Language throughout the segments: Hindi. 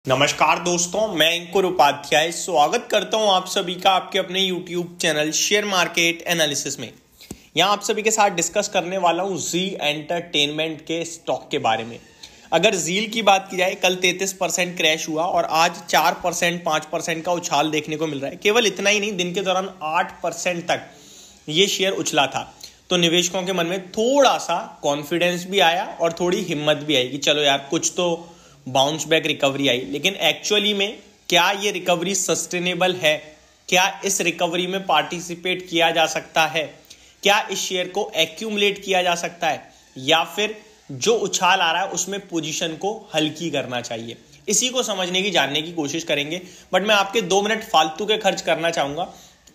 नमस्कार दोस्तों, मैं अंकुर उपाध्याय स्वागत करता हूं आप सभी का आपके अपने YouTube channel share market analysis में। यहां आप सभी के साथ डिस्कस करने वाला हूं जी एंटरटेनमेंट के स्टॉक के बारे में। अगर जील की बात की जाए, कल 33% क्रैश हुआ और आज 4% 5% का उछाल देखने को मिल रहा है। केवल इतना ही नहीं, दिन के दौरान 8% तक ये शेयर उछला था। तो निवेशकों के मन में थोड़ा सा कॉन्फिडेंस भी आया और थोड़ी हिम्मत भी आई कि चलो यार कुछ तो बाउंस बैक रिकवरी आई। लेकिन एक्चुअली में क्या ये रिकवरी सस्टेनेबल है? क्या इस रिकवरी में पार्टिसिपेट किया जा सकता है? क्या इस शेयर को एक्यूमुलेट किया जा सकता है, या फिर जो उछाल आ रहा है उसमें पोजीशन को हल्की करना चाहिए? इसी को समझने की, जानने की कोशिश करेंगे। बट मैं आपके 2 मिनट फालतू के खर्च करना चाहूंगा।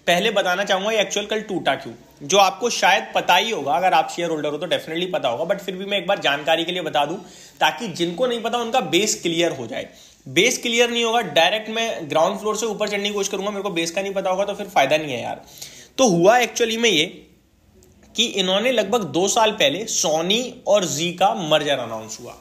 पहले बताना चाहूंगा ये एक्चुअल कल टूटा क्यों, जो आपको शायद पता ही होगा। अगर आप शेयर होल्डर हो तो डेफिनेटली पता होगा, बट फिर भी मैं एक बार जानकारी के लिए बता दूं ताकि जिनको नहीं पता उनका बेस क्लियर हो जाए। बेस क्लियर नहीं होगा, डायरेक्ट मैं ग्राउंड फ्लोर से ऊपर चढ़ने की कोशिश करूंगा, मेरे को बेस का नहीं पता होगा तो फिर फायदा नहीं है यार। तो हुआ एक्चुअली में ये कि इन्होंने लगभग 2 साल पहले सोनी और जी का मर्जर अनाउंस हुआ,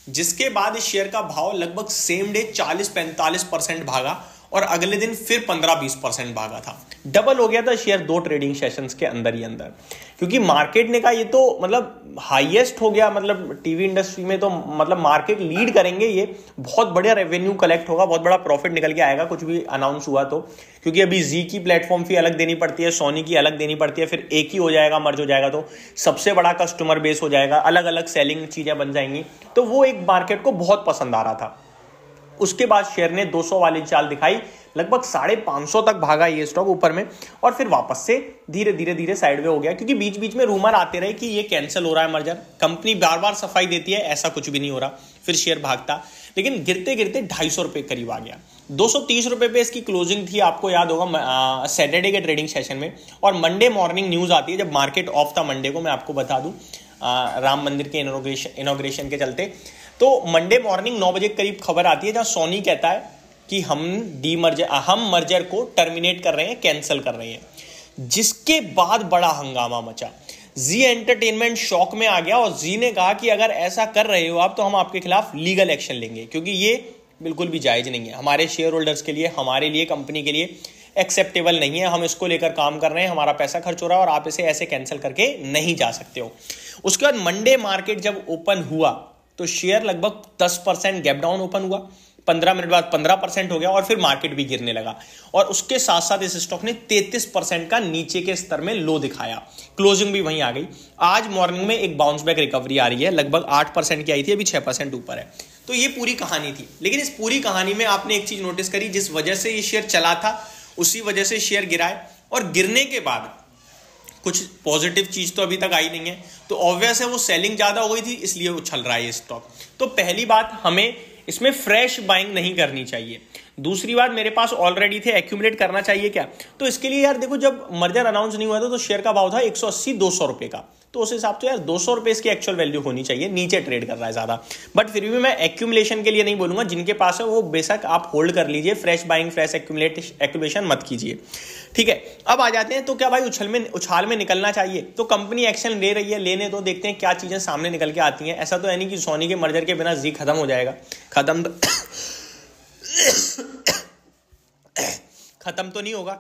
जिसके बाद इस शेयर का भाव लगभग सेम डे 40-45% भागा और अगले दिन फिर 15-20% भागा था। डबल हो गया था शेयर 2 ट्रेडिंग सेशंस के अंदर ही अंदर, क्योंकि मार्केट ने कहा ये तो मतलब हाईएस्ट हो गया। मतलब टीवी इंडस्ट्री में तो मतलब मार्केट लीड करेंगे, ये बहुत बढ़िया रेवेन्यू कलेक्ट होगा, बहुत बड़ा प्रॉफिट निकल के आएगा कुछ भी अनाउंस हुआ तो। क्योंकि अभी जी की प्लेटफॉर्म फी अलग देनी पड़ती है, सोनी की अलग देनी पड़ती है, फिर एक ही हो जाएगा, मर्ज हो जाएगा तो सबसे बड़ा कस्टमर बेस हो जाएगा, अलग अलग सेलिंग चीजें बन जाएंगी। तो वो एक मार्केट को बहुत पसंद आ रहा था। उसके बाद शेयर ने 200 वाली चाल दिखाई, लगभग 550 तक भागा ये स्टॉक ऊपर में, और फिर वापस से धीरे धीरे साइडवे हो गया, क्योंकि बीच बीच में रूमर आते रहे कि ये कैंसिल हो रहा है मर्जर। कंपनी बार बार सफाई देती है, ऐसा कुछ भी नहीं हो रहा। फिर शेयर भागता, लेकिन गिरते गिरते 250 रुपए करीब आ गया। 230 रुपए पे इसकी क्लोजिंग थी, आपको याद होगा सैटरडे के ट्रेडिंग सेशन में। और मंडे मॉर्निंग न्यूज आती है, जब मार्केट ऑफ था मंडे को, मैं आपको बता दूं राम मंदिर के इनॉग्रेशन के चलते। तो मंडे मॉर्निंग 9 बजे करीब खबर आती है, जहां सोनी कहता है कि हम मर्जर को टर्मिनेट कर रहे हैं, कैंसिल कर रहे हैं। जिसके बाद बड़ा हंगामा मचा, जी एंटरटेनमेंट शॉक में आ गया और जी ने कहा कि अगर ऐसा कर रहे हो आप तो हम आपके खिलाफ लीगल एक्शन लेंगे, क्योंकि ये बिल्कुल भी जायज नहीं है हमारे शेयर होल्डर्स के लिए, हमारे लिए, कंपनी के लिए एक्सेप्टेबल नहीं है। हम इसको लेकर काम कर रहे हैं, हमारा पैसा खर्च हो रहा है और आप इसे ऐसे कैंसिल करके नहीं जा सकते हो। उसके बाद मंडे मार्केट जब ओपन हुआ तो शेयर लगभग 10% गैप डाउन ओपन हुआ, 15 मिनट बाद 15% हो गया और फिर मार्केट भी गिरने लगा। और उसके साथ साथ इस स्टॉक ने 33% का नीचे के स्तर में लो दिखाया, क्लोजिंग भी वहीं आ गई। आज मॉर्निंग में एक बाउंस बैक रिकवरी आ रही है, लगभग 8% की आई थी, अभी 6% ऊपर है। तो ये पूरी कहानी थी। लेकिन इस पूरी कहानी में आपने एक चीज नोटिस करी, जिस वजह से ये शेयर चला था उसी वजह से शेयर गिरा है, और गिरने के बाद कुछ पॉजिटिव चीज तो अभी तक आई नहीं है। तो ऑब्वियस है वो सेलिंग ज्यादा हो गई थी, इसलिए वो चल रहा है ये स्टॉक। तो पहली बात, हमें इसमें फ्रेश बाइंग नहीं करनी चाहिए। दूसरी बात, मेरे पास ऑलरेडी थे, एक्यूमुलेट करना चाहिए क्या? तो इसके लिए यार देखो, जब मर्जर अनाउंस नहीं हुआ था तो शेयर का भाव था 180-200 रुपए का। तो उस हिसाब से यार 200 रुपए इसकी एक्चुअल वैल्यू होनी चाहिए, नीचे ट्रेड कर रहा है ज्यादा। बट फिर भी मैं एक्यूमुलेशन के लिए नहीं बोलूंगा, जिनके पास है वो बेशक आप होल्ड कर लीजिए, फ्रेश बाइंग फ्रेश एक्यूमुलेशन मत कीजिए, ठीक है। अब आ जाते हैं, तो क्या भाई उछाल में निकलना चाहिए? तो कंपनी एक्शन ले रही है, लेने तो देखते हैं क्या चीजें सामने निकल के आती हैं। ऐसा तो है नहीं कि सोनी के मर्जर के बिना जी खत्म हो जाएगा, खत्म तो नहीं होगा।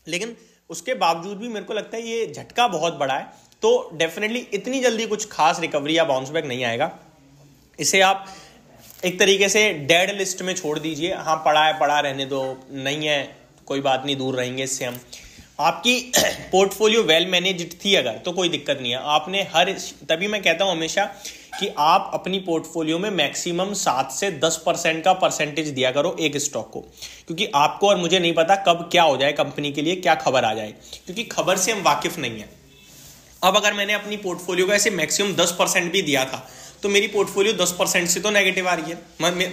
लेकिन उसके बावजूद भी मेरे को लगता है ये झटका बहुत बड़ा है, तो डेफिनेटली इतनी जल्दी कुछ खास रिकवरी या बाउंस बैक नहीं आएगा। इसे आप एक तरीके से डेड लिस्ट में छोड़ दीजिए। हाँ, पड़ा है, पड़ा रहने दो, नहीं है कोई बात नहीं, दूर रहेंगे इससे हम। आपकी पोर्टफोलियो वेल मैनेज्ड थी अगर, तो कोई दिक्कत नहीं है। आपने तभी मैं कहता हूं हमेशा कि आप अपनी पोर्टफोलियो में मैक्सिमम 7 से 10% का परसेंटेज दिया करो एक स्टॉक को, क्योंकि आपको और मुझे नहीं पता कब क्या हो जाए, कंपनी के लिए क्या खबर आ जाए, क्योंकि खबर से हम वाकिफ नहीं है। अब अगर मैंने अपनी पोर्टफोलियो को ऐसे मैक्सिमम 10% भी दिया था, तो मेरी पोर्टफोलियो 10% से तो नेगेटिव आ रही है।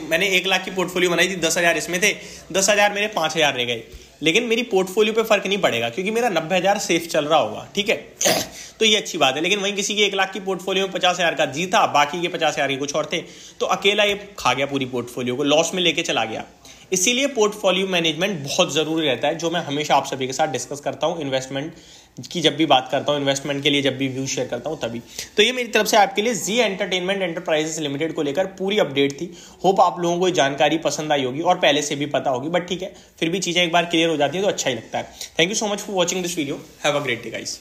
मैंने 1 लाख की पोर्टफोलियो बनाई थी, 10,000 इसमें थे, 10,000 मेरे 5,000 रह गए। लेकिन मेरी पोर्टफोलियो पे फर्क नहीं पड़ेगा, क्योंकि मेरा 90,000 सेफ चल रहा होगा, ठीक है। तो ये अच्छी बात है। लेकिन वहीं किसी की 1 लाख की पोर्टफोलियो में 50,000 का जी था, बाकी के 50,000 के कुछ और थे, तो अकेला ये खा गया पूरी पोर्टफोलियो को, लॉस में लेके चला गया। इसीलिए पोर्टफोलियो मैनेजमेंट बहुत जरूरी रहता है, जो मैं हमेशा आप सभी के साथ डिस्कस करता हूं इन्वेस्टमेंट की जब भी बात करता हूं, इन्वेस्टमेंट के लिए जब भी व्यू शेयर करता हूं तभी। तो ये मेरी तरफ से आपके लिए जी एंटरटेनमेंट एंटरप्राइजेस लिमिटेड को लेकर पूरी अपडेट थी। होप आप लोगों को ये जानकारी पसंद आई होगी और पहले से भी पता होगी, बट ठीक है, फिर भी चीजें एक बार क्लियर हो जाती है तो अच्छा ही लगता है। Thank you so much for watching this video. Have a great day guys.